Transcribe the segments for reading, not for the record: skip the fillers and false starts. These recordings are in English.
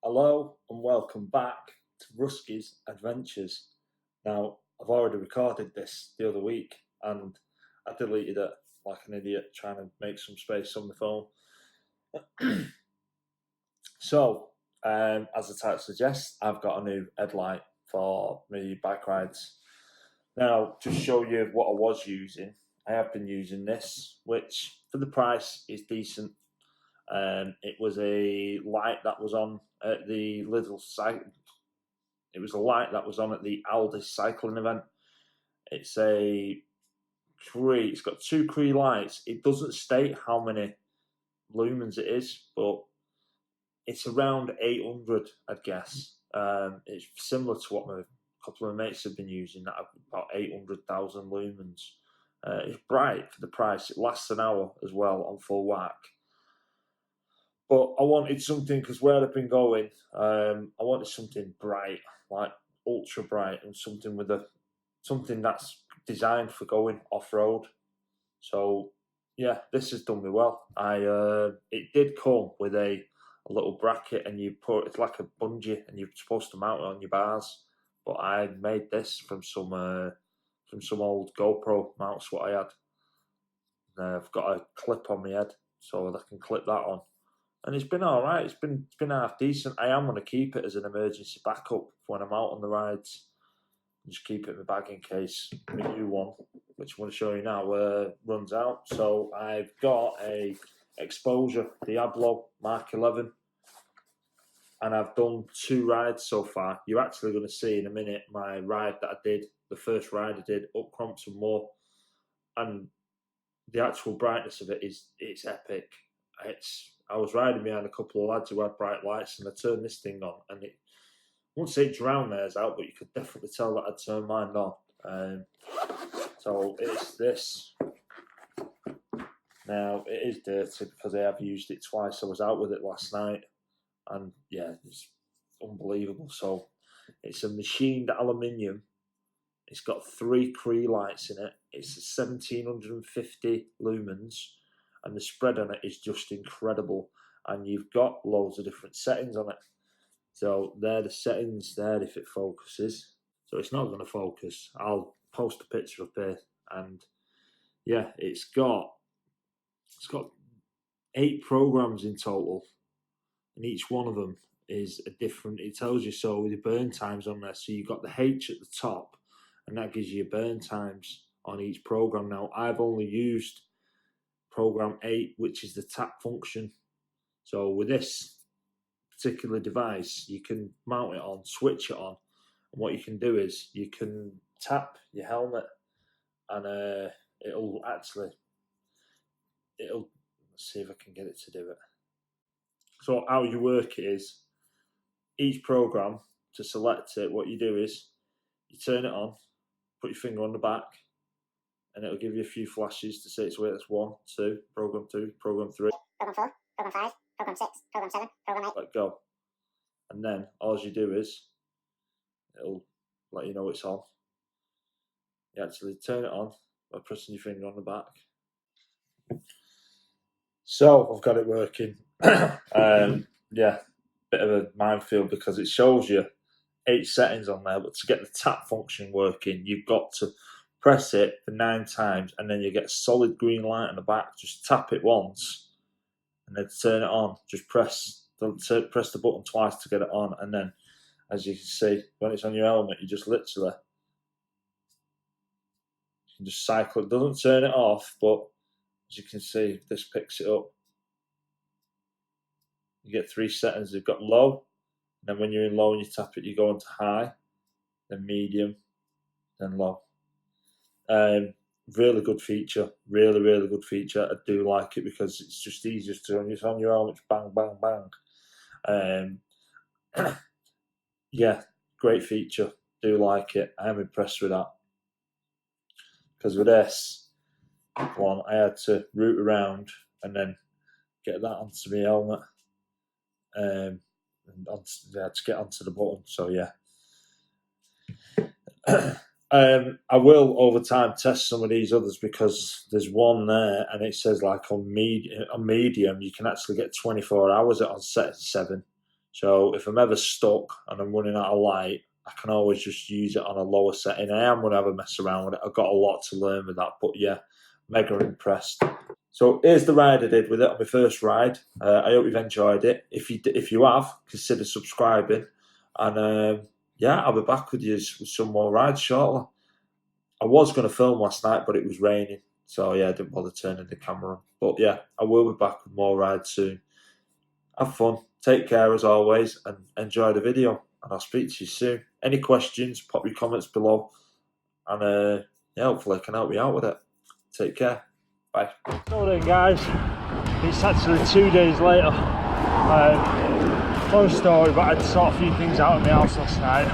Hello and welcome back to Rusky's Adventures. Now, I've already recorded this the other week and I deleted it like an idiot trying to make some space on the phone. So, as the title suggests, I've got a new headlight for me bike rides. Now, to show you what I was using, I have been using this, which for the price is decent. It was a light that was on at the little site. It was a light that was on at the Aldis cycling event. It's it's got two Cree lights. It doesn't state how many lumens it is, but it's around 800, I'd guess. It's similar to what a couple of mates have been using, that have about 800,000 lumens. It's bright for the price. It lasts an hour as well on full whack. But I wanted something, because where I've been going, I wanted something bright, like ultra bright, and something that's designed for going off road. So yeah, this has done me well. It did come with a little bracket, and it's like a bungee, and you're supposed to mount it on your bars. But I made this from some old GoPro mounts what I had. I've got a clip on my head, so I can clip that on. And it's been all right. It's been half decent. I am going to keep it as an emergency backup when I'm out on the rides. Just keep it in my bag in case my new one, which I'm going to show you now, runs out. So I've got a Exposure Diablo Mk11, and I've done 2 rides so far. You're actually going to see in a minute my ride that I did, the first ride I did up Crompton Moor, and the actual brightness of it's epic. I was riding behind a couple of lads who had bright lights, and I turned this thing on, and I wouldn't say it drowned theirs out, but you could definitely tell that I'd turned mine on. So it's this. Now, it is dirty because I have used it twice. I was out with it last night, and yeah, it's unbelievable. So it's a machined aluminium. It's got 3 Cree lights in it. It's 1750 lumens. And the spread on it is just incredible. And you've got loads of different settings on it. So they're the settings there if it focuses. So it's not going to focus. I'll post a picture up here. And yeah, it's got 8 programs in total. And each one of them is a different, it tells you so with the burn times on there. So you've got the H at the top, and that gives you your burn times on each program. Now, I've only used program 8, which is the tap function. So with this particular device, you can mount it on, switch it on, and what you can do is you can tap your helmet, and let's see if I can get it to do it. So how you work it is, each program, to select it, what you do is you turn it on, put your finger on the back, and it'll give you a few flashes to say it's where it's 1, 2, program 2, program 3, program 4, program 5, program 6, program 7, program 8. Let go. And then all you do is it'll let you know it's on. You actually turn it on by pressing your finger on the back. So I've got it working. Yeah, bit of a minefield because it shows you 8 settings on there, but to get the tap function working, you've got to press it for 9 times, and then you get a solid green light on the back. Just tap it once, and then turn it on. Just press the button twice to get it on, and then, as you can see, when it's on your helmet, you just literally you can just cycle. It doesn't turn it off, but as you can see, this picks it up. You get 3 settings. You've got low, and then when you're in low and you tap it, you go into high, then medium, then low. Really good feature. Really, really good feature. I do like it because it's just easier to when it's on your helmet, bang, bang, bang. Yeah, great feature. Do like it. I am impressed with that. Because with this one, I had to root around and then get that onto my helmet. And I had to get onto the button. So yeah. I will over time test some of these others, because there's one there and it says like on medium you can actually get 24 hours on setting 7. So if I'm ever stuck and I'm running out of light, I can always just use it on a lower setting. I am going to have a mess around with it. I've got a lot to learn with that, but yeah, mega impressed. So here's the ride I did with it on my first ride. I hope you've enjoyed it. If you have, consider subscribing, and yeah, I'll be back with you with some more rides shortly. I was going to film last night, but it was raining, so yeah, I didn't bother turning the camera on. But yeah, I will be back with more rides soon. Have fun, take care as always, and enjoy the video. And I'll speak to you soon. Any questions, pop your comments below, and yeah, hopefully I can help you out with it. Take care. Bye. So then, guys, it's actually 2 days later. Long story, but I had to sort a few things out of my house last night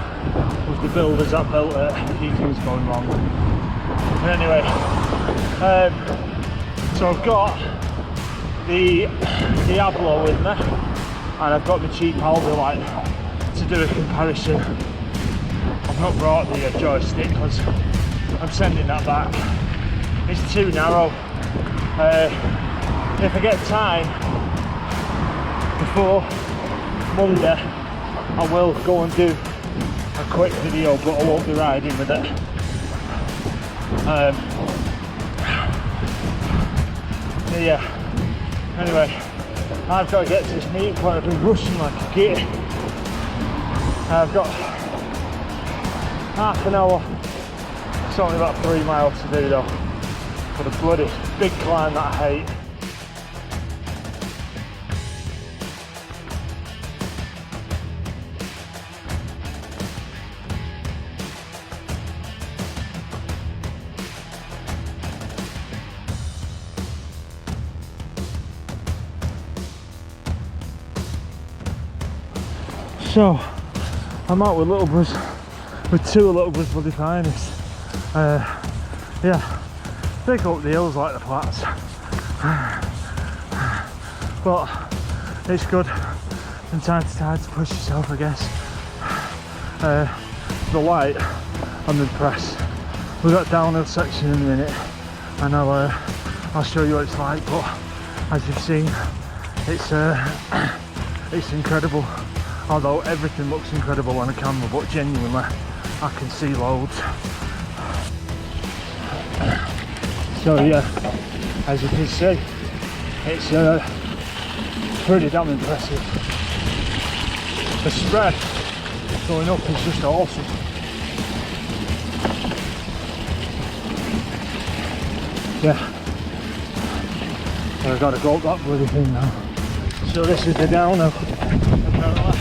with the builders that built it. A few things going wrong. But anyway, so I've got the Diablo with me, and I've got my cheap Aldi light to do a comparison. I've not brought the joystick because I'm sending that back. It's too narrow. If I get time before Monday, I will go and do a quick video, but I won't be riding with it. Yeah. Anyway, I've got to get to this meeting point. I've been rushing like a git. I've got half an hour. It's only about 3 miles to do though. For the bloody big climb that I hate. So I'm out with little brothers, with 2 little brothers bloody finest. Yeah. They go up the hills like the flats, but it's good from time to time to push yourself, I guess. The light, I'm impressed. We've got downhill section in a minute, and I'll show you what it's like. But as you've seen, it's incredible. Although everything looks incredible on a camera, but genuinely, I can see loads. So yeah, as you can see, it's pretty damn impressive. The spread going up is just awesome. Yeah, I've got to go up that bloody thing now. So this is the downhill, apparently.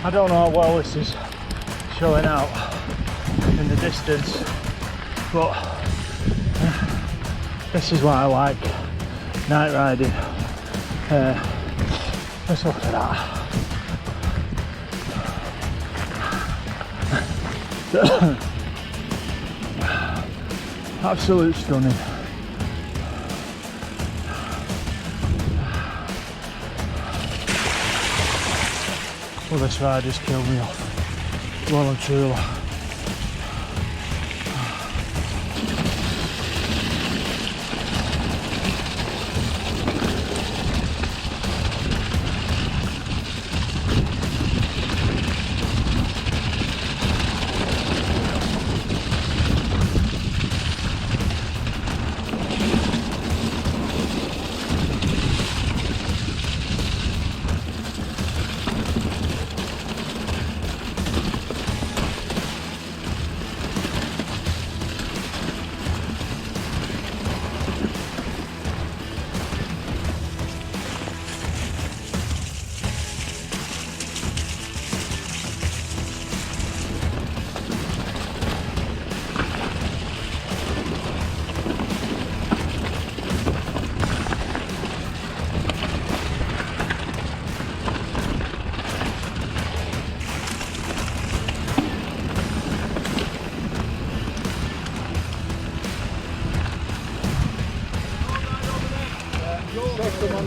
I don't know how well this is showing out in the distance, but this is what I like, night riding. Let's look at that. Absolute stunning. Well, this ride just killed me off, well and truly.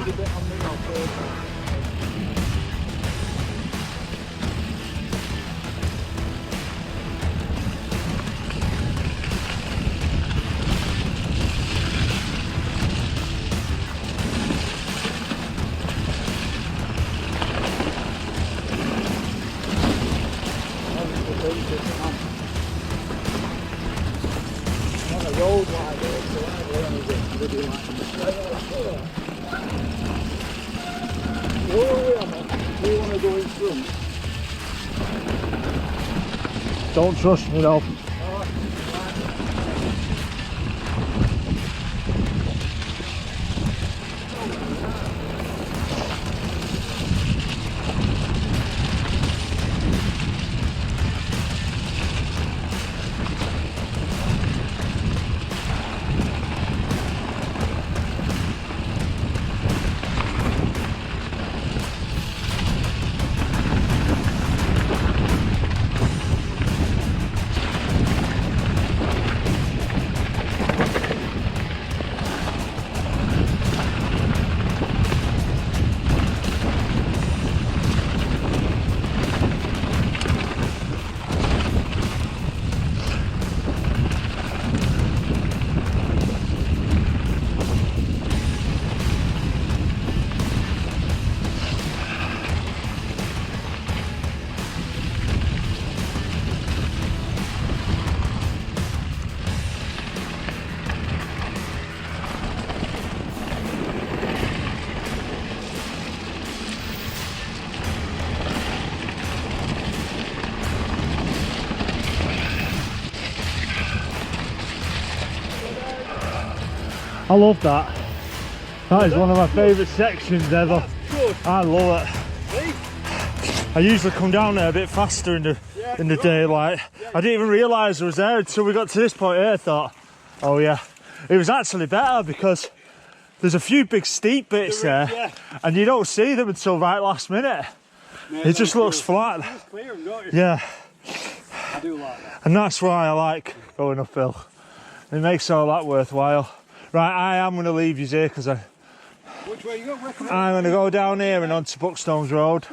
a bit on me off there. On a road like this, so I learn a bit bloody like we want to go in front. Don't trust me though. I love that. That is one of my favourite sections ever. I love it. I usually come down there a bit faster in the daylight. I didn't even realise I was there until we got to this point here. I thought, oh yeah. It was actually better because there's a few big steep bits there and you don't see them until right last minute. It just looks flat. Yeah. I do like that. And that's why I like going uphill. It makes all that worthwhile. Right, I am going to leave you here because Which way you go? I'm going to go down here and onto Buckstones Road.